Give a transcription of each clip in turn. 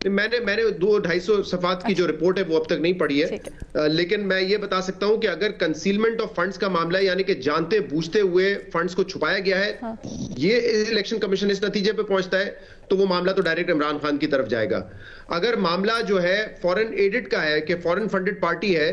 میں نے 200-250 صفحات کی جو رپورٹ ہے وہ اب تک نہیں پڑھی ہے، لیکن میں یہ بتا سکتا ہوں کہ اگر کنسیلمنٹ آف فنڈز کا معاملہ ہے، یعنی کہ جانتے بوجھتے ہوئے فنڈز کو چھپایا گیا ہے، یہ الیکشن کمیشن اس نتیجے پہ پہنچتا ہے تو وہ معاملہ تو ڈائریکٹ عمران خان کی طرف جائے گا۔ اگر معاملہ جو ہے فورن ایڈڈ کا ہے کہ فورن فنڈڈ پارٹی ہے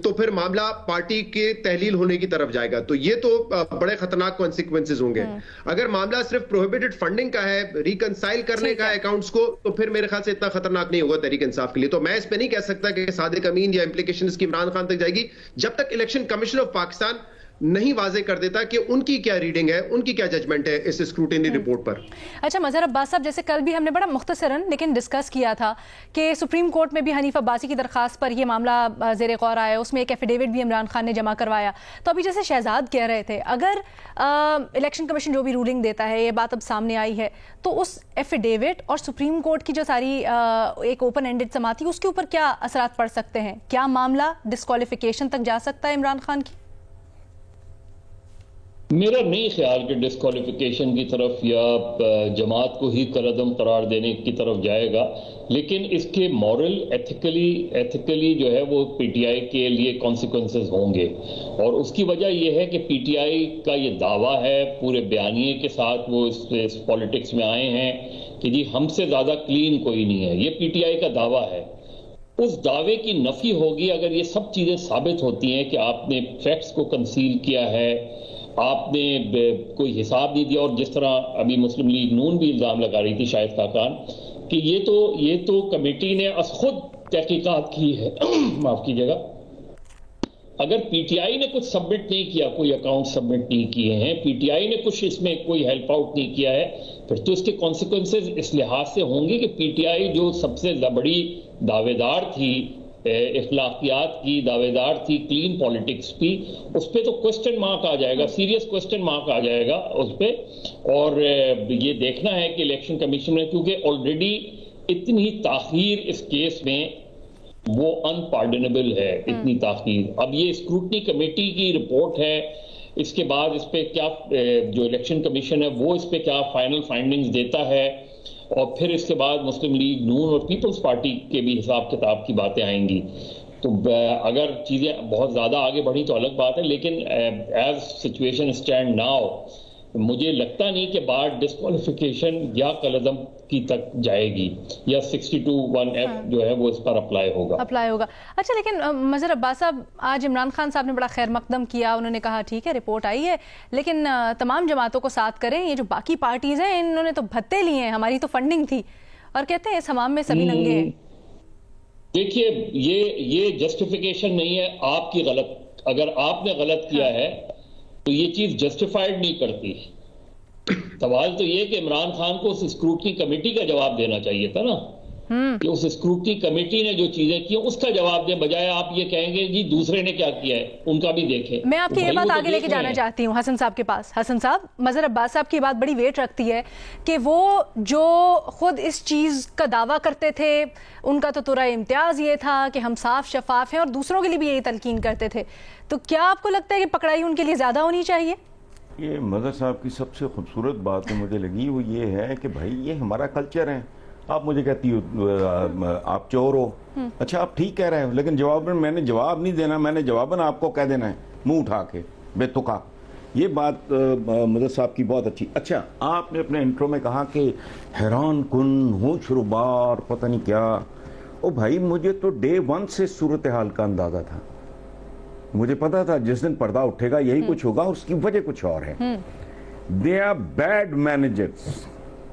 تو پھر معاملہ پارٹی کے تحلیل ہونے کی طرف جائے گا، تو یہ تو بڑے خطرناک کانسیکوینسز ہوں گے۔ اگر معاملہ صرف پروہیبٹڈ فنڈنگ کا ہے، ریکنسائل کرنے کا ہے اکاؤنٹس کو، تو پھر میرے خیال سے اتنا خطرناک نہیں ہوگا تحریک انصاف کے لیے۔ تو میں اس پہ نہیں کہہ سکتا کہ صادق امین یا امپلیکیشن اس کی عمران خان تک جائے گی جب تک الیکشن کمیشن آف پاکستان نہیں واضح کر دیتا کہ ان کی کیا ریڈنگ ہے، ان کی کیا ججمنٹ ہے اس اسکروٹینی رپورٹ پر۔ اچھا مظہر عباس صاحب، جیسے کل بھی ہم نے بڑا مختصراً لیکن ڈسکس کیا تھا کہ سپریم کورٹ میں بھی حنیف عباسی کی درخواست پر یہ معاملہ زیر غور آیا، اس میں ایک ایفیڈیوٹ بھی عمران خان نے جمع کروایا۔ تو ابھی جیسے شہزاد کہہ رہے تھے، اگر الیکشن کمیشن جو بھی رولنگ دیتا ہے، یہ بات اب سامنے آئی ہے، تو اس ایفیڈیوٹ اور سپریم کورٹ کی جو ساری ایک اوپن اینڈڈ سماعت تھی، اس کے اوپر کیا اثرات پڑ سکتے ہیں؟ کیا معاملہ ڈسکوالیفیکیشن تک جا سکتا ہے عمران خان کی؟ میرا نہیں خیال کہ ڈسکوالیفیکیشن کی طرف یا جماعت کو ہی کالعدم قرار دینے کی طرف جائے گا، لیکن اس کے مورل ایتھیکلی جو ہے وہ پی ٹی آئی کے لیے کانسیکوینسز ہوں گے، اور اس کی وجہ یہ ہے کہ پی ٹی آئی کا یہ دعویٰ ہے، پورے بیانیے کے ساتھ وہ اس پالیٹکس میں آئے ہیں کہ جی ہم سے زیادہ کلین کوئی نہیں ہے، یہ پی ٹی آئی کا دعویٰ ہے۔ اس دعوے کی نفی ہوگی اگر یہ سب چیزیں ثابت ہوتی ہیں کہ آپ نے فیکٹس کو کنسیل کیا ہے، آپ نے کوئی حساب نہیں دیا، اور جس طرح ابھی مسلم لیگ نون بھی الزام لگا رہی تھی شاہد خاقان کہ یہ تو کمیٹی نے از خود تحقیقات کی ہے معاف کیجیے گا، اگر پی ٹی آئی نے کچھ سبمٹ نہیں کیا، کوئی اکاؤنٹ سبمٹ نہیں کیے ہیں، پی ٹی آئی نے کچھ اس میں کوئی ہیلپ آؤٹ نہیں کیا ہے، پھر تو اس کے کانسیکوینسز اس لحاظ سے ہوں گے کہ پی ٹی آئی جو سب سے بڑی دعوے دار تھی، اخلاقیات کی دعوے دار تھی، کلین پالیٹکس کی، اس پہ تو کوسچن مارک آ جائے گا، سیریس کوسچن مارک آ جائے گا اس پہ۔ اور یہ دیکھنا ہے کہ الیکشن کمیشن نے، کیونکہ آلریڈی اتنی تاخیر اس کیس میں وہ انپارڈنیبل ہے، اتنی تاخیر۔ اب یہ اسکروٹنی کمیٹی کی رپورٹ ہے، اس کے بعد اس پہ کیا جو الیکشن کمیشن ہے وہ اس پہ کیا فائنل فائنڈنگز دیتا ہے، اور پھر اس کے بعد مسلم لیگ نون اور پیپلز پارٹی کے بھی حساب کتاب کی باتیں آئیں گی۔ تو اگر چیزیں بہت زیادہ آگے بڑھی تو الگ بات ہے، لیکن ایز سچویشن اسٹینڈ ناؤ مجھے لگتا نہیں کہ بار ڈسکوالیفیکیشن یا کالعدم کی تک جائے گی، یا 62(1)(f جو ہے وہ اس پر اپلائی ہوگا۔ اچھا، لیکن مظہر عباس صاحب، آج عمران خان صاحب نے بڑا خیر مقدم کیا، انہوں نے کہا ٹھیک ہے رپورٹ آئی ہے لیکن تمام جماعتوں کو ساتھ کریں، یہ جو باقی پارٹیز ہیں انہوں نے تو بھتے لیے ہیں، ہماری تو فنڈنگ تھی، اور کہتے ہیں اس حمام میں سبھی ننگے ہیں۔ دیکھیے یہ جسٹیفیکیشن نہیں ہے آپ کی غلط، اگر آپ نے غلط کیا ہے تو یہ چیز جسٹیفائیڈ نہیں کرتی۔ سوال تو یہ کہ عمران خان کو اس اسکروٹنی کمیٹی کا جواب دینا چاہیے تھا نا، کہ اس اسکروٹنی کمیٹی نے جو چیزیں کی اس کا جواب دیں، بجائے آپ یہ کہیں گے جی دوسرے نے کیا کیا ہے، ان کا بھی دیکھیں۔ میں آپ کی یہ بات آگے لے کے جانا چاہتی ہوں حسن صاحب کے پاس۔ حسن صاحب، مظہر عباس صاحب کی بات بڑی ویٹ رکھتی ہے کہ وہ جو خود اس چیز کا دعویٰ کرتے تھے، ان کا تو ترا امتیاز یہ تھا کہ ہم صاف شفاف ہیں، اور دوسروں کے لیے بھی یہی تلقین کرتے تھے، تو کیا آپ کو لگتا ہے کہ پکڑائی ان کے لیے زیادہ ہونی چاہیے؟ یہ مظہر صاحب کی سب سے خوبصورت بات مجھے لگی وہ یہ ہے کہ بھائی یہ ہمارا کلچر ہے، آپ مجھے کہتی ہو آپ چور ہو، اچھا آپ ٹھیک کہہ رہے ہو، لیکن جواب میں نے جواب نہیں دینا، میں نے جواباً آپ کو کہہ دینا ہے منہ اٹھا کے بے تکا۔ یہ بات مظہر صاحب کی بہت اچھی۔ اچھا، آپ نے اپنے انٹرو میں کہا کہ حیران کن ہوش ربار پتہ نہیں کیا، او بھائی مجھے تو ڈے 1 سے صورتحال کا اندازہ تھا، مجھے پتا تھا جس دن پردہ اٹھے گا یہی کچھ ہوگا، اس کی وجہ کچھ اور ہے۔ They are bad managers.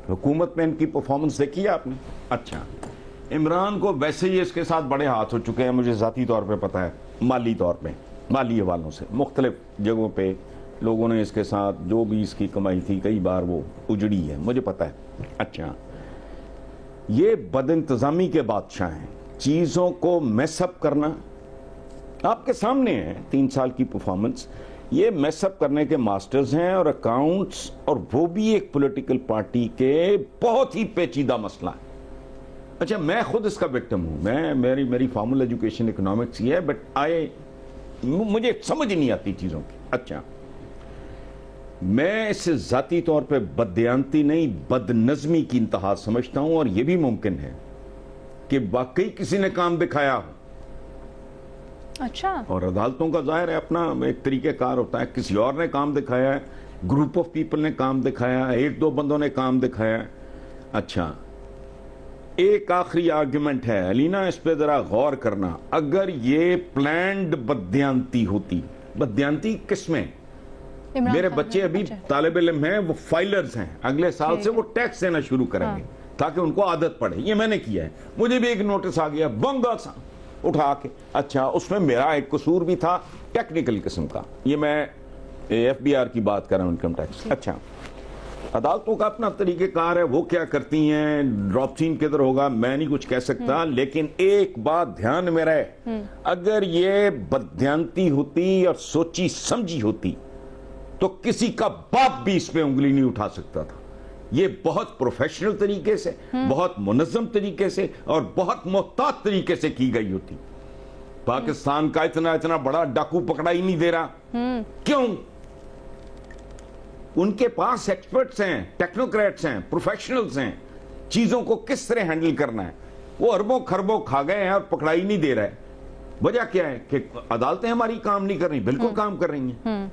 حکومت میں ان کی پرفارمنس دیکھی ہے آپ نے؟ اچھا، عمران کو ویسے ہی اس کے ساتھ بڑے ہاتھ ہو چکے ہیں، مجھے ذاتی طور پہ پتا ہے، مالی طور پہ، مالی حوالوں سے مختلف جگہوں پہ لوگوں نے اس کے ساتھ جو بھی اس کی کمائی تھی کئی بار وہ اجڑی ہے، مجھے پتا ہے۔ اچھا، یہ بد انتظامی کے بادشاہ ہیں، چیزوں کو میس اپ کرنا آپ کے سامنے ہے، 3 سال کی پرفارمنس، یہ میس اپ کرنے کے ماسٹرز ہیں، اور اکاؤنٹس، اور وہ بھی ایک پولیٹیکل پارٹی کے بہت ہی پیچیدہ مسئلہ ہے۔ اچھا، میں خود اس کا وکٹم ہوں، میری فارمل ایجوکیشن اکنامکس ہی ہے، بٹ مجھے سمجھ نہیں آتی چیزوں کی۔ اچھا، میں اسے ذاتی طور پہ بددیانتی نہیں بد نظمی کی انتہا سمجھتا ہوں، اور یہ بھی ممکن ہے کہ واقعی کسی نے کام دکھایا ہو. اچھا. اور عدالتوں کا ظاہر ہے اپنا ایک طریقہ کار ہوتا ہے, کسی اور نے کام دکھایا ہے, گروپ آف پیپل نے کام دکھایا, ایک دو بندوں نے کام دکھایا. اچھا, ایک آخری آرگیومنٹ ہے علینا, اس پہ ذرا غور کرنا. اگر یہ پلانڈ بددیانتی ہوتی, بددیانتی کس میں؟ میرے بچے ابھی طالب علم ہیں, وہ فائلرز ہیں, اگلے سال سے وہ ٹیکس دینا شروع کریں گے تاکہ ان کو عادت پڑے. یہ میں نے کیا ہے, مجھے بھی ایک نوٹس آ گیا بنگا سا اٹھا کے. اچھا, اس میں میرا ایک قصور بھی تھا ٹیکنیکل قسم کا, یہ میں ایف بی آر کی بات کر رہا ہوں, انکم ٹیکس. اچھا, عدالتوں کا اپنا طریقہ کار ہے, وہ کیا کرتی ہیں, ڈراپ سین کدھر ہوگا میں نہیں کچھ کہہ سکتا, لیکن ایک بات دھیان میں رہے, اگر یہ بددیانتی ہوتی اور سوچی سمجھی ہوتی تو کسی کا باپ بھی اس پہ انگلی نہیں اٹھا سکتا تھا. یہ بہت پروفیشنل طریقے سے, بہت منظم طریقے سے اور بہت محتاط طریقے سے کی گئی ہوتی. پاکستان کا اتنا بڑا ڈاکو پکڑا ہی نہیں دے رہا. کیوں؟ ان کے پاس ایکسپرٹس ہیں, ٹیکنوکریٹس ہیں, پروفیشنلز ہیں, چیزوں کو کس طرح ہینڈل کرنا ہے. وہ اربوں خربوں کھا گئے ہیں اور پکڑا ہی نہیں دے رہے. وجہ کیا ہے کہ عدالتیں ہماری کام نہیں کر رہی, بالکل کام کر رہی ہیں.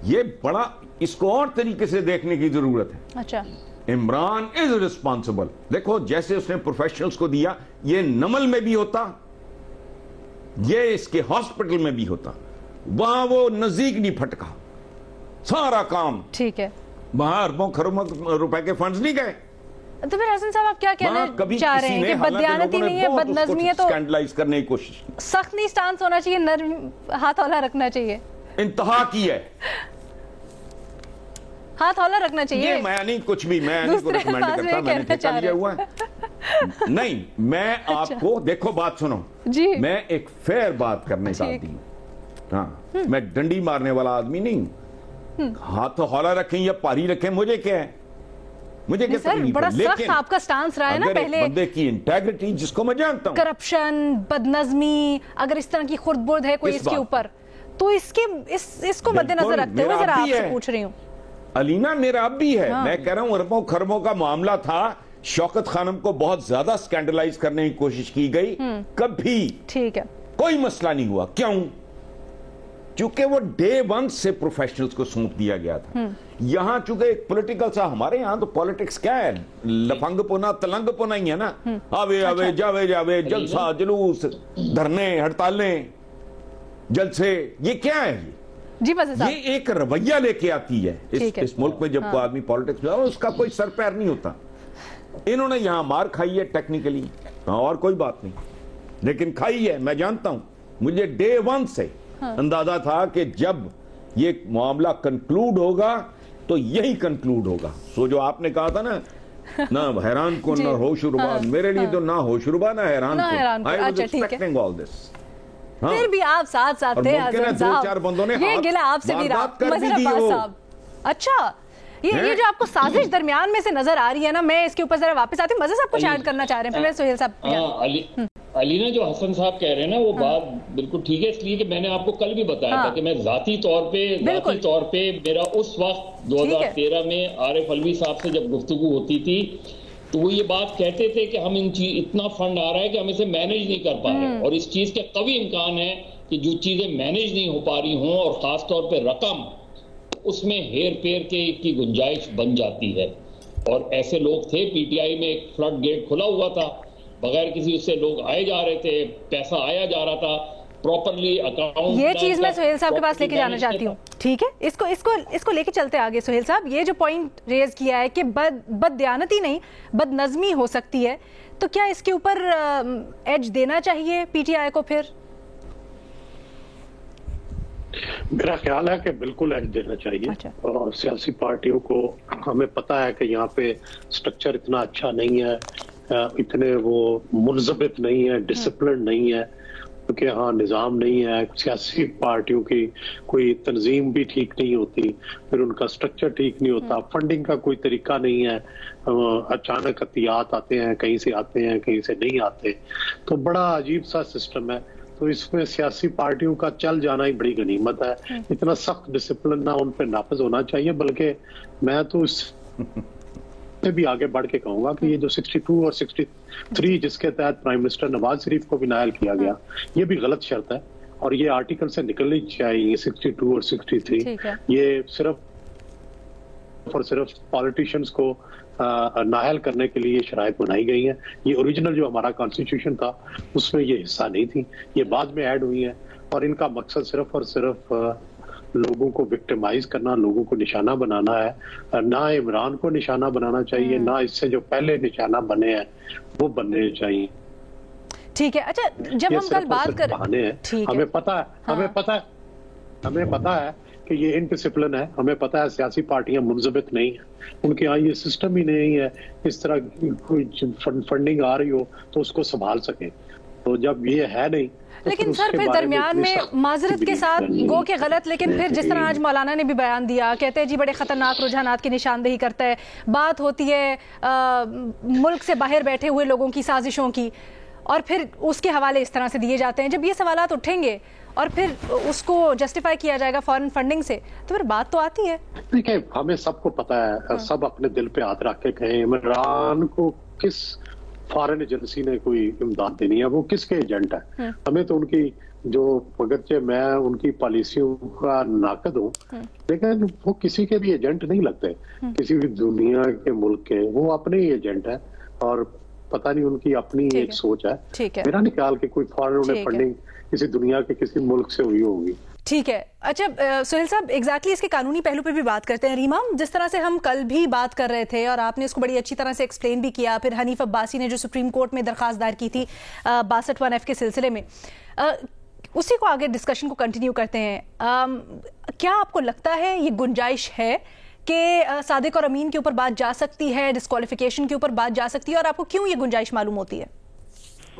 یہ بڑا, اس کو اور طریقے سے دیکھنے کی ضرورت ہے. اچھا, عمران از ریسپانسبل. دیکھو جیسے اس نے پروفیشنلز کو دیا, یہ نمل میں بھی ہوتا, یہ اس کے ہاسپٹل میں بھی ہوتا, وہاں وہ نزدیک نہیں پھٹکا, سارا کام ٹھیک ہے, وہاں اربوں خربوں روپے کے فنڈز نہیں گئے. تو پھر حسن صاحب آپ کیا کہنا چاہ رہے ہیں کہ بددیانتی نہیں ہے, بدنظمی ہے, تو اسکینڈلائز کرنے کی کوشش, سخت نہیں سٹانس ہونا چاہیے, نرم ہاتھ ہولہ رکھنا چاہیے, انتہا کی ہے, ہاتھ ہولہ رکھنا چاہیے. یہ میں نہیں کچھ بھی, میں نہیں کو ریکمینڈ کرتا, میں نے ٹھیکہ لیا ہوا ہے. نہیں, میں آپ کو دیکھو بات سنو, میں ایک فیئر بات کرنے کا آدمی ہوں. ہاں, میں ڈنڈی مارنے والا آدمی نہیں ہوں. ہاتھ ہولہ رکھیں یا پاری رکھیں, مجھے کیا ہے, مجھے کیا تکلیف ہے. بڑا سخت آپ کا سٹانس رہا ہے نا پہلے, بندے کی انٹیگریٹی جس کو میں جانتا ہوں, کرپشن, بدنظمی, اگر اس طرح کی خرد برد ہے کوئی اس کے اوپر, تو اس کو مد نظر رکھتے ہوئے ذرا آپ سے پوچھ رہی ہوں. علینا میرا اب بھی ہے, میں کہہ رہا ہوں اربوں خربوں کا معاملہ تھا, شوکت خانم کو بہت زیادہ سکینڈلائز کرنے کی کوشش کی گئی, کبھی ٹھیک ہے کوئی مسئلہ نہیں ہوا. کیوں؟ چونکہ وہ ڈے ون سے پروفیشنلز کو سونپ دیا گیا تھا. یہاں چونکہ ایک پولیٹیکل سا, ہمارے یہاں تو پولیٹکس کیا ہے, لفنگ پونا تلنگ پونا ہی ہے نا, آوے جاوے, جلسہ جلوس, دھرنے ہڑتالیں, جلسے, یہ کیا ہے؟ جی بس یہ ایک رویہ لے کے آتی ہے اس ملک میں. جب کوئی آدمی پالیٹکس میں اس کا کوئی سر پیر نہیں ہوتا. انہوں نے یہاں مار کھائی ہے ٹیکنیکلی, اور کوئی بات نہیں, لیکن کھائی ہے. میں جانتا ہوں, مجھے ڈے ون سے اندازہ تھا کہ جب یہ معاملہ کنکلوڈ ہوگا تو یہی کنکلوڈ ہوگا. سو جو آپ نے کہا تھا نا, نہ حیران کن نہ ہوش ربا, میرے لیے تو نہ ہوش ربا نہ حیران کن. I was expecting all this. پھر بھی آپ ساتھ تھے حسن صاحب, یہ گلہ آپ سے بھی رہا مظہر عباس صاحب. اچھا, یہ جو آپ کو سازش درمیان میں سے نظر آ رہی ہے نا, میں اس کے اوپر ذرا واپس آتی ہوں. مظہر صاحب کچھ ایڈ کرنا چاہ رہے ہیں, پھر سہیل صاحب. علینا جو حسن صاحب کہہ رہے ہیں نا, وہ بات بالکل ٹھیک ہے, اس لیے کہ میں نے آپ کو کل بھی بتایا تھا کہ میں ذاتی طور پہ میرا اس وقت 2013 میں عارف علوی صاحب سے جب گفتگو ہوتی تھی تو وہ یہ بات کہتے تھے کہ ہم اتنا فنڈ آ رہا ہے کہ ہم اسے مینیج نہیں کر پا رہے, اور اس چیز کے قوی امکان ہے کہ جو چیزیں مینیج نہیں ہو پا رہی ہوں, اور خاص طور پہ رقم, اس میں ہیر پیر کی گنجائش بن جاتی ہے. اور ایسے لوگ تھے, پی ٹی آئی میں ایک فلڈ گیٹ کھلا ہوا تھا, بغیر کسی اس سے لوگ آئے جا رہے تھے, پیسہ آیا جا رہا تھا پراپرلی اکاؤنٹ. یہ چیز میں سہیل صاحب کے پاس لے کے جانا چاہتی ہوں. ٹھیک ہے, اس کو لے کے چلتے آگے. سہیل صاحب, یہ جو پوائنٹ ریز کیا ہے کہ بد دیانتی نہیں بد نظمی ہو سکتی ہے, تو کیا اس کے اوپر ایج دینا چاہیے پی ٹی آئی کو؟ پھر میرا خیال ہے کہ بالکل ایج دینا چاہیے. اور سیاسی پارٹیوں کو, ہمیں پتا ہے کہ یہاں پہ سٹرکچر اتنا اچھا نہیں ہے, اتنے وہ منضبط نہیں ہے, ڈسپلن نہیں ہے, کیونکہ ہاں نظام نہیں ہے, سیاسی پارٹیوں کی کوئی تنظیم بھی ٹھیک نہیں ہوتی, پھر ان کا سٹرکچر ٹھیک نہیں ہوتا, فنڈنگ کا کوئی طریقہ نہیں ہے, اچانک عطیات آتے ہیں, کہیں سے آتے ہیں کہیں سے نہیں آتے, تو بڑا عجیب سا سسٹم ہے. تو اس میں سیاسی پارٹیوں کا چل جانا ہی بڑی غنیمت ہے. اتنا سخت ڈسپلن نہ ان پہ نافذ ہونا چاہیے, بلکہ میں تو سے بھی آگے بڑھ کے کہوں گا کہ یہ جو 62 اور 63 جس کے تحت پرائم منسٹر نواز شریف کو بھی نائل کیا گیا، یہ بھی غلط شرط ہے اور یہ آرٹیکل سے نکلنی چاہیے. 62 اور 63 یہ صرف اور صرف پالیٹیشینز کو نااہل کرنے کے لیے شرائط بنائی گئی ہیں. یہ اوریجنل جو ہمارا کانسٹیٹیوشن تھا اس میں یہ حصہ نہیں تھی، یہ بعد میں ایڈ ہوئی ہیں اور ان کا مقصد صرف اور صرف لوگوں کو وکٹمائز کرنا، لوگوں کو نشانہ بنانا ہے. نہ عمران کو نشانہ بنانا چاہیے، نہ اس سے جو پہلے نشانہ بنے ہیں وہ بننے چاہیے. ٹھیک ہے. اچھا جب ہم کل بات کر بہانے ہیں، ہمیں پتا ہے کہ یہ انڈسپلن ہے، ہمیں پتا ہے سیاسی پارٹیاں منضبط نہیں ہیں، ان کے یہاں یہ سسٹم ہی نہیں ہے اس طرح کوئی فنڈنگ آ رہی ہو تو اس کو سنبھال سکیں. تو جب یہ ہے نہیں، لیکن سر پھر درمیان میں معذرت کے ساتھ گو کہ غلط، لیکن پھر جس طرح آج مولانا نے بھی بیان دیا، کہتے ہیں جی بڑے خطرناک رجحانات کی نشاندہی کرتا ہے. بات ہوتی ہے ملک سے باہر بیٹھے ہوئے لوگوں کی سازشوں کی، اور پھر اس کے حوالے اس طرح سے دیے جاتے ہیں. جب یہ سوالات اٹھیں گے اور پھر اس کو جسٹیفائی کیا جائے گا فارن فنڈنگ سے، تو پھر بات تو آتی ہے. دیکھیں ہمیں سب کو پتا ہے، سب اپنے دل پہ ہاتھ رکھ کے کہیں عمران کو کس فارن ایجنسی نے کوئی امداد دینی ہے، وہ کس کے ایجنٹ ہے. ہمیں تو ان کی جو اگرچہ میں ان کی پالیسیوں کا ناقد ہوں، لیکن وہ کسی کے بھی ایجنٹ نہیں لگتے، کسی بھی دنیا کے ملک کے. وہ اپنے ہی ایجنٹ ہیں اور پتہ نہیں ان کی اپنی ایک سوچ ہے. میرا نہیں خیال کہ کوئی فارن فنڈنگ کسی دنیا کے کسی ملک سے ہوئی ہوگی. ٹھیک ہے. اچھا سہیل صاحب ایگزیکٹلی اس کے قانونی پہلو پہ بھی بات کرتے ہیں. ریما، جس طرح سے ہم کل بھی بات کر رہے تھے اور آپ نے اس کو بڑی اچھی طرح سے ایکسپلین بھی کیا، پھر حنیف عباسی نے جو سپریم کورٹ میں درخواست دائر کی تھی 62(1)(f) کے سلسلے میں، اسی کو آگے ڈسکشن کو کنٹینیو کرتے ہیں. کیا آپ کو لگتا ہے یہ گنجائش ہے کہ صادق اور امین کے اوپر بات جا سکتی ہے، ڈسکوالیفیکیشن کے اوپر بات جا سکتی ہے، اور آپ کو کیوں یہ گنجائش معلوم ہوتی ہے؟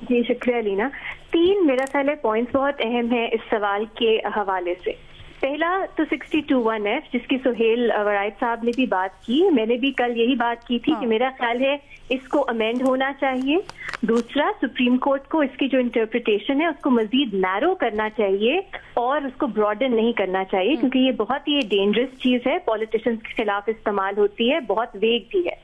جی شکریہ لینا. 3 میرا خیال ہے پوائنٹس بہت اہم ہیں اس سوال کے حوالے سے. پہلا تو 62(1)(f) جس کی سہیل ورائد صاحب نے بھی بات کی، میں نے بھی کل یہی بات کی تھی کہ میرا خیال ہے اس کو امینڈ ہونا چاہیے. دوسرا، سپریم کورٹ کو اس کی جو انٹرپریٹیشن ہے اس کو مزید نیرو کرنا چاہیے اور اس کو براڈن نہیں کرنا چاہیے، کیونکہ یہ بہت ہی ڈینجرس چیز ہے، پولیٹیشنز کے خلاف استعمال ہوتی ہے، بہت ویگ بھی ہے.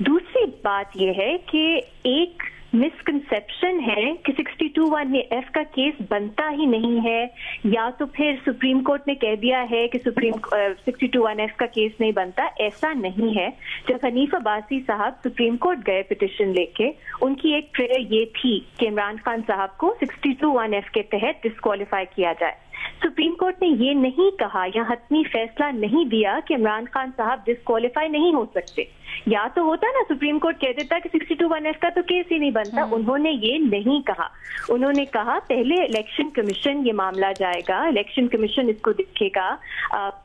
دوسری بات یہ ہے کہ ایک مسکنسیپشن ہے کہ 62(1)(f) کا کیس بنتا ہی نہیں ہے، یا تو پھر سپریم کورٹ نے کہہ دیا ہے کہ 62(1)(f) کا کیس نہیں بنتا. ایسا نہیں ہے. جب حنیف عباسی صاحب سپریم کورٹ گئے پٹیشن لے کے، ان کی ایک پریئر یہ تھی کہ عمران خان صاحب کو 62(1)(f) کے تحت ڈسکوالیفائی کیا جائے. سپریم کورٹ نے یہ نہیں کہا یا حتمی فیصلہ نہیں دیا کہ عمران خان صاحب ڈسکوالیفائی نہیں ہو سکتے. یا تو ہوتا نا، سپریم کورٹ کہہ دیتا کہ 62(1)(f) کا تو کیس ہی نہیں بنتا. انہوں نے یہ نہیں کہا. انہوں نے کہا پہلے الیکشن کمیشن یہ معاملہ جائے گا، الیکشن کمیشن اس کو دیکھے گا،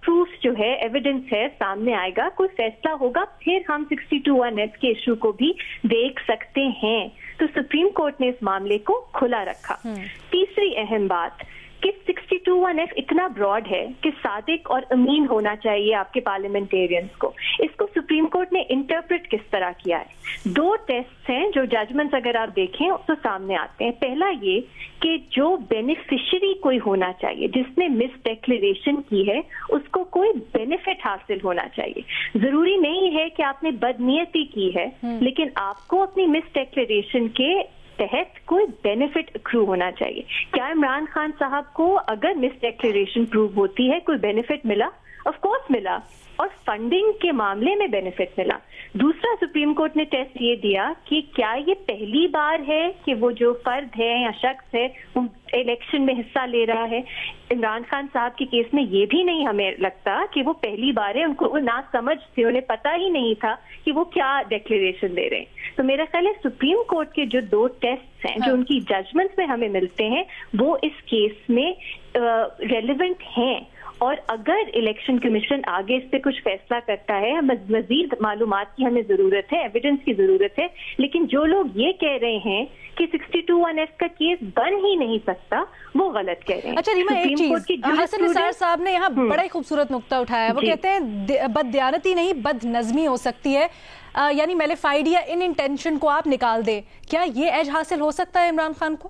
پروف جو ہے، ایویڈنس ہے، سامنے آئے گا، کوئی فیصلہ ہوگا، پھر ہم 62(1)(f) کے ایشو کو بھی دیکھ سکتے ہیں. تو سپریم کورٹ نے اس معاملے کو کھلا رکھا. تیسری اہم بات کہ 62(1)(f) اتنا براڈ ہے کہ صادق اور امین ہونا چاہیے آپ کے پارلیمنٹیرینز کو. اس کو سپریم کورٹ نے انٹرپریٹ کس طرح کیا ہے؟ 2 ٹیسٹ ہیں جو ججمنٹس اگر آپ دیکھیں تو سامنے آتے ہیں. پہلا یہ کہ جو بینیفیشری کوئی ہونا چاہیے، جس نے مس ڈیکلیریشن کی ہے، اس کو کوئی بینیفٹ حاصل ہونا چاہیے. ضروری نہیں ہے کہ آپ نے بدنیتی کی ہے، لیکن آپ کو اپنی مس ڈیکلیریشن کے تحت کوئی بینیفٹ اکرو ہونا چاہیے. کیا عمران خان صاحب کو اگر مس ڈیکلیریشن پروو ہوتی ہے کوئی بینیفٹ ملا؟ آف کورس ملا، اور فنڈنگ کے معاملے میں بینیفٹ ملا. دوسرا، سپریم کورٹ نے ٹیسٹ یہ دیا کہ کیا یہ پہلی بار ہے کہ وہ جو فرد ہے یا شخص ہے وہ الیکشن میں حصہ لے رہا ہے. عمران خان صاحب کے کیس میں یہ بھی نہیں ہمیں لگتا کہ وہ پہلی بار ہے، ان کو وہ نہ سمجھ تھی، انہیں پتہ ہی نہیں تھا کہ وہ کیا ڈیکلیریشن دے رہے ہیں. تو میرا خیال ہے سپریم کورٹ کے جو 2 ٹیسٹ ہیں جو ان کی ججمنٹس میں ہمیں ملتے ہیں، وہ اس کیس میں ریلیونٹ ہیں. اور اگر الیکشن کمیشن آگے اس پہ کچھ فیصلہ کرتا ہے، مزید معلومات کی ہمیں ضرورت ہے، ایویڈنس کی ضرورت ہے. لیکن جو لوگ یہ کہہ رہے ہیں کہ 62(1)(f) کا کیس بن ہی نہیں سکتا، وہ غلط کہہ رہے ہیں. اچھا ریما، ایک چیز حسن نثار صاحب نے یہاں بڑا ہی خوبصورت نقطہ اٹھایا ہے. وہ کہتے ہیں بد دیانتی نہیں، بد نظمی ہو سکتی ہے، یعنی میلیفائڈ یا ان انٹینشن کو آپ نکال دیں. کیا یہ ایج حاصل ہو سکتا ہے عمران خان کو؟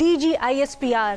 DGISPR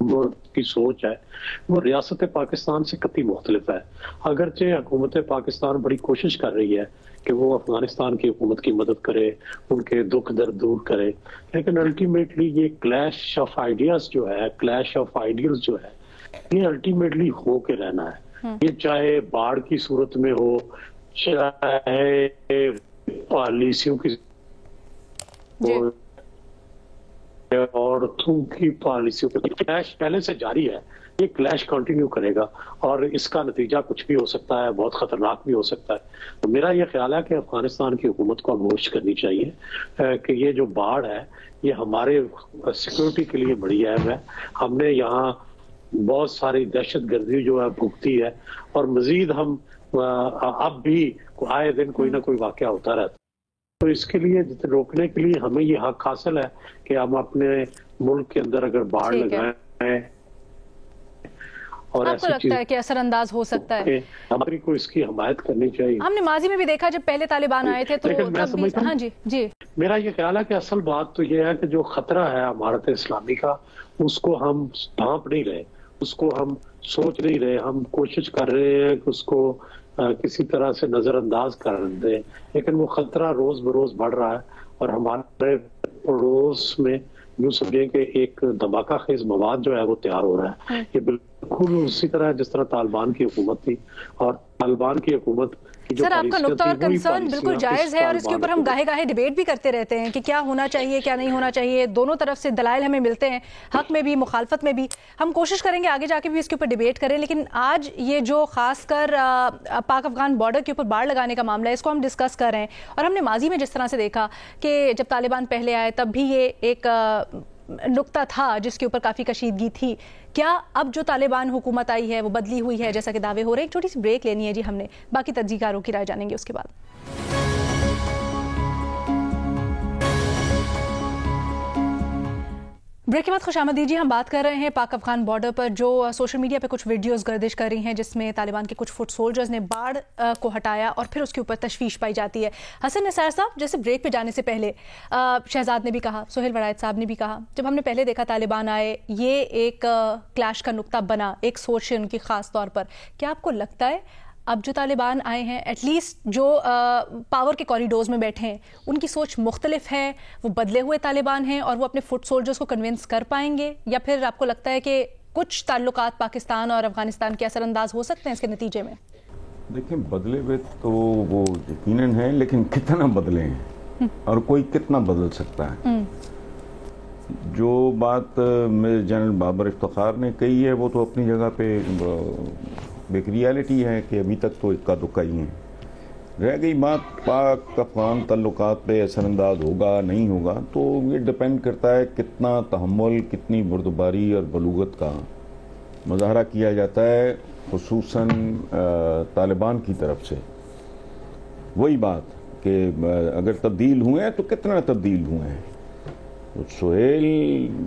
کی سوچ ہے وہ ریاست پاکستان سے قطعی مختلف ہے. اگرچہ حکومت پاکستان بڑی کوشش کر رہی ہے کہ وہ افغانستان کی حکومت کی مدد کرے, ان کے دکھ درد دور کرے, لیکن الٹیمیٹلی یہ کلیش آف آئیڈیاز جو ہے, کلیش آف آئیڈیلز جو ہے, یہ الٹیمیٹلی ہو کے رہنا ہے. یہ چاہے باڑھ کی صورت میں ہو, چاہے پالیسیوں کی عورتوں کی پالیسیوں کا کلیش پہلے سے جاری ہے, یہ کلیش کنٹینیو کرے گا اور اس کا نتیجہ کچھ بھی ہو سکتا ہے, بہت خطرناک بھی ہو سکتا ہے. تو میرا یہ خیال ہے کہ افغانستان کی حکومت کو کوشش کرنی چاہیے کہ یہ جو باڑھ ہے یہ ہمارے سیکورٹی کے لیے بڑی اہم ہے. ہم نے یہاں بہت ساری دہشت گردی جو ہے بھگتی ہے, اور مزید ہم اب بھی آئے دن کوئی نہ کوئی واقعہ ہوتا رہتا ہے. تو اس کے لیے روکنے کے لیے ہمیں یہ حق حاصل ہے کہ ہم اپنے ملک کے اندر اگر باڑھ لگائیں, اور آپ کو لگتا ہے کہ اثر انداز ہو سکتا ہے؟ ہماری کو اس کی حمایت کرنی چاہیے. ہم نے ماضی میں بھی دیکھا جب پہلے طالبان آئے تھے تو ہاں جی میرا یہ خیال ہے کہ اصل بات تو یہ ہے کہ جو خطرہ ہے عمارت اسلامی کا, اس کو ہم ڈھانپ نہیں رہے, اس کو ہم سوچ نہیں رہے, ہم کوشش کر رہے ہیں کہ اس کو کسی طرح سے نظر انداز کر دیں, لیکن وہ خطرہ روز بروز بڑھ رہا ہے. اور ہمارے پڑوس میں یوں سمجھیں کہ ایک دھماکہ خیز مواد جو ہے وہ تیار ہو رہا ہے. یہ بالکل اسی طرح جس طرح طالبان کی حکومت تھی, اور طالبان کی حکومت سر آپ کا نقطہ اور کنسرن بالکل جائز ہے, اور اس کے اوپر ہم گاہے گاہے ڈیبیٹ بھی کرتے رہتے ہیں کہ کیا ہونا چاہیے کیا نہیں ہونا چاہیے. دونوں طرف سے دلائل ہمیں ملتے ہیں, حق میں بھی مخالفت میں بھی. ہم کوشش کریں گے آگے جا کے بھی اس کے اوپر ڈیبیٹ کریں, لیکن آج یہ جو خاص کر پاک افغان بارڈر کے اوپر باڑ لگانے کا معاملہ ہے, اس کو ہم ڈسکس کر رہے ہیں. اور ہم نے ماضی میں جس طرح سے دیکھا کہ جب طالبان پہلے آئے تب بھی یہ ایک نقطہ تھا جس کے اوپر کافی کشیدگی تھی. کیا اب جو طالبان حکومت آئی ہے وہ بدلی ہوئی ہے جیسا کہ دعوے ہو رہے ہیں؟ ایک چھوٹی سی بریک لینی ہے جی ہم نے, باقی تجزیہکاروں کی رائے جانیں گے اس کے بعد. بریک کے بعد خوش آمدید جی. ہم بات کر رہے ہیں پاک افغان بارڈر پر جو سوشل میڈیا پہ کچھ ویڈیوز گردش کر رہی ہیں جس میں طالبان کے کچھ فٹ سولجرز نے باڑ کو ہٹایا اور پھر اس کے اوپر تشویش پائی جاتی ہے. حسن نثار صاحب, جیسے بریک پہ جانے سے پہلے شہزاد نے بھی کہا, سہیل ورائد صاحب نے بھی کہا, جب ہم نے پہلے دیکھا طالبان آئے یہ ایک کلیش کا نقطہ بنا, ایک سوچ ہے ان کی خاص طور پر. کیا آپ کو لگتا ہے اب جو طالبان آئے ہیں ایٹ لیسٹ جو پاور کے کوریڈورز میں بیٹھے ہیں ان کی سوچ مختلف ہے, وہ بدلے ہوئے طالبان ہیں اور وہ اپنے فٹ سولجرز کو کنونس کر پائیں گے, یا پھر آپ کو لگتا ہے کہ کچھ تعلقات پاکستان اور افغانستان کے اثر انداز ہو سکتے ہیں اس کے نتیجے میں؟ دیکھیں بدلے ہوئے تو وہ یقیناً ہیں, لیکن کتنا بدلے ہیں اور کوئی کتنا بدل سکتا ہے. جو بات جنرل بابر افتخار نے کہی ہے وہ تو اپنی جگہ پہ ایک ریالٹی ہے کہ ابھی تک تو اکا دکا ہی ہیں. رہ گئی بات پاک افغان تعلقات پہ اثر انداز ہوگا نہیں ہوگا, تو یہ ڈپینڈ کرتا ہے کتنا تحمل, کتنی بردباری اور بلوغت کا مظاہرہ کیا جاتا ہے خصوصاً طالبان کی طرف سے. وہی بات کہ اگر تبدیل ہوئے ہیں تو کتنا تبدیل ہوئے ہیں. سہیل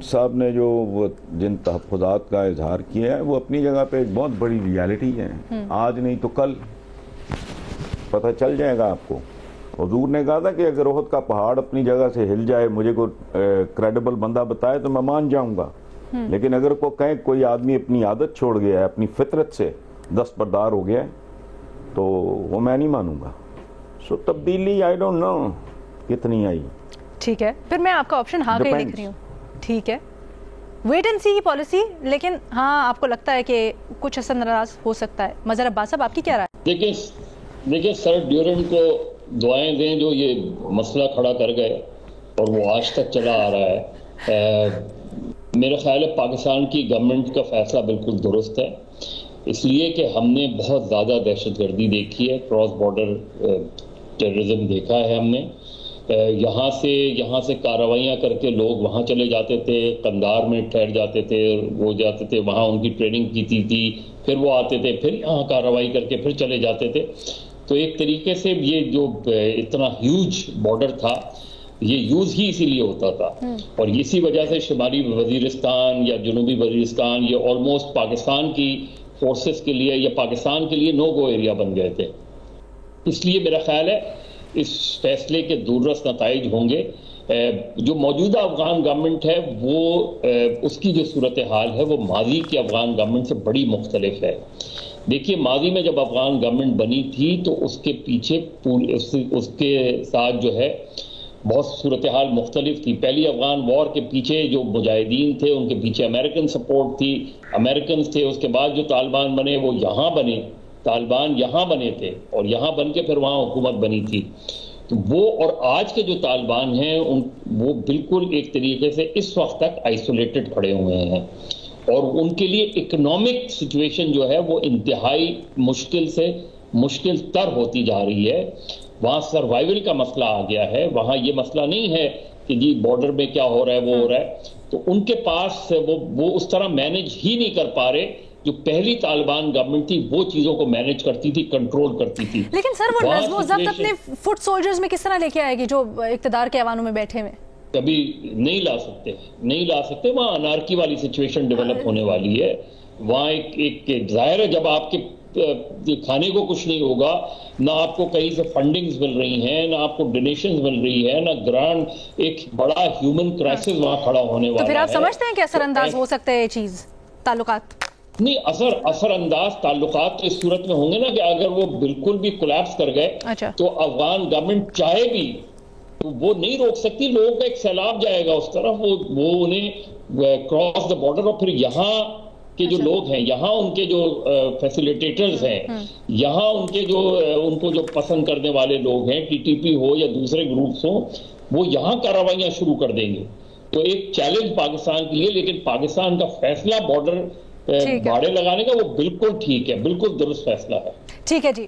صاحب نے جو جن تحفظات کا اظہار کیا ہے وہ اپنی جگہ پہ ایک بہت بڑی ریالٹی ہے. آج نہیں تو کل پتہ چل جائے گا آپ کو. حضور نے کہا تھا کہ اگر احد کا پہاڑ اپنی جگہ سے ہل جائے, مجھے کوئی کریڈیبل بندہ بتائے تو میں مان جاؤں گا, لیکن اگر کوئی آدمی اپنی عادت چھوڑ گیا ہے, اپنی فطرت سے دستبردار ہو گیا ہے, تو وہ میں نہیں مانوں گا. سو تبدیلی آئی ڈونٹ نو کتنی آئی. ٹھیک ہے, پھر میں آپ کا آپشن ہاں کا ہی لکھ رہی ہوں. ٹھیک ہے, ویٹ اینڈ سی کی پالیسی, لیکن ہاں آپ کو لگتا ہے کہ کچھ اثر انداز ہو سکتا ہے. مظہر عباس صاحب آپ کی کیا رائے؟ دیکھیں سر ڈیورنٹ کو دعائیں دیں جو یہ مسئلہ کھڑا کر گئے اور وہ آج تک چلا آ رہا ہے. میرا خیال ہے پاکستان کی گورنمنٹ کا فیصلہ بالکل درست ہے, اس لیے کہ ہم نے بہت زیادہ دہشت گردی دیکھی ہے, کراس بارڈر ٹیررزم دیکھا ہے ہم نے. یہاں سے کارروائیاں کر کے لوگ وہاں چلے جاتے تھے, قندار میں ٹھہر جاتے تھے, وہ جاتے تھے وہاں ان کی ٹریننگ کی تھی, پھر وہ آتے تھے, پھر یہاں کارروائی کر کے پھر چلے جاتے تھے. تو ایک طریقے سے یہ جو اتنا ہیوج بارڈر تھا یہ یوز ہی اسی لیے ہوتا تھا, اور اسی وجہ سے شمالی وزیرستان یا جنوبی وزیرستان یہ آلموسٹ پاکستان کی فورسز کے لیے یا پاکستان کے لیے نو گو ایریا بن گئے تھے. اس لیے میرا خیال ہے اس فیصلے کے دور رس نتائج ہوں گے جو موجودہ افغان گورنمنٹ ہے وہ اس کی جو صورتحال ہے وہ ماضی کی افغان گورنمنٹ سے بڑی مختلف ہے. دیکھیے ماضی میں جب افغان گورنمنٹ بنی تھی تو اس کے پیچھے اس کے ساتھ جو ہے بہت صورتحال مختلف تھی. پہلی افغان وار کے پیچھے جو مجاہدین تھے ان کے پیچھے امریکن سپورٹ تھی, امریکنز تھے. اس کے بعد جو طالبان بنے وہ یہاں بنے, طالبان یہاں بنے تھے اور یہاں بن کے پھر وہاں حکومت بنی تھی. تو وہ اور آج کے جو طالبان ہیں وہ بالکل ایک طریقے سے اس وقت تک آئسولیٹڈ کھڑے ہوئے ہیں اور ان کے لیے اکنامک سچویشن جو ہے وہ انتہائی مشکل سے مشکل تر ہوتی جا رہی ہے. وہاں سروائیول کا مسئلہ آ گیا ہے. وہاں یہ مسئلہ نہیں ہے کہ جی بارڈر میں کیا ہو رہا ہے وہ ہو رہا ہے. تو ان کے پاس وہ اس طرح مینج ہی نہیں کر پا رہے. جو پہلی طالبان گورنمنٹ تھی وہ چیزوں کو مینج کرتی تھی, کنٹرول کرتی تھی. لیکن سر وہ نظم و ضبط اپنے فٹ سولجرز میں کس طرح لے کے آئے گی جو اقتدار کے ایوانوں میں بیٹھے ہوئے؟ کبھی نہیں لا سکتے. وہاں انارکی والی سچویشن ڈیولپ ہونے والی ہے. وہاں ایک ظاہر ہے جب آپ کے کھانے کو کچھ نہیں ہوگا, نہ آپ کو کہیں سے فنڈنگز مل رہی ہیں, نہ آپ کو ڈونیشنز مل رہی ہے, نہ گرانٹ, ایک بڑا ہیومن کرائسس وہاں کھڑا ہونے والا ہے. تو پھر آپ سمجھتے ہیں کہ اثر انداز ہو سکتا ہے یہ چیز تعلقات؟ نہیں, اثر انداز تعلقات تو اس صورت میں ہوں گے نا کہ اگر وہ بالکل بھی کولیپس کر گئے تو افغان گورنمنٹ چاہے بھی تو وہ نہیں روک سکتی. لوگوں کا ایک سیلاب جائے گا اس طرف, وہ انہیں کراس دا بارڈر. اور پھر یہاں کے جو لوگ ہیں, یہاں ان کے جو فیسیلیٹیٹرز ہیں, یہاں ان کو جو پسند کرنے والے لوگ ہیں, ٹی ٹی پی ہو یا دوسرے گروپس ہوں, وہ یہاں کارروائیاں شروع کر دیں گے. تو ایک چیلنج پاکستان کے لیے, لیکن پاکستان کا فیصلہ بارڈر باڑے لگانے کا وہ بالکل ٹھیک ہے, بالکل درست فیصلہ ہے. ٹھیک ہے جی,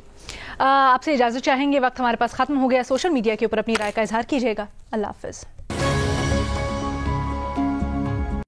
آپ سے اجازت چاہیں گے, وقت ہمارے پاس ختم ہو گیا. سوشل میڈیا کے اوپر اپنی رائے کا اظہار کیجیے گا. اللہ حافظ.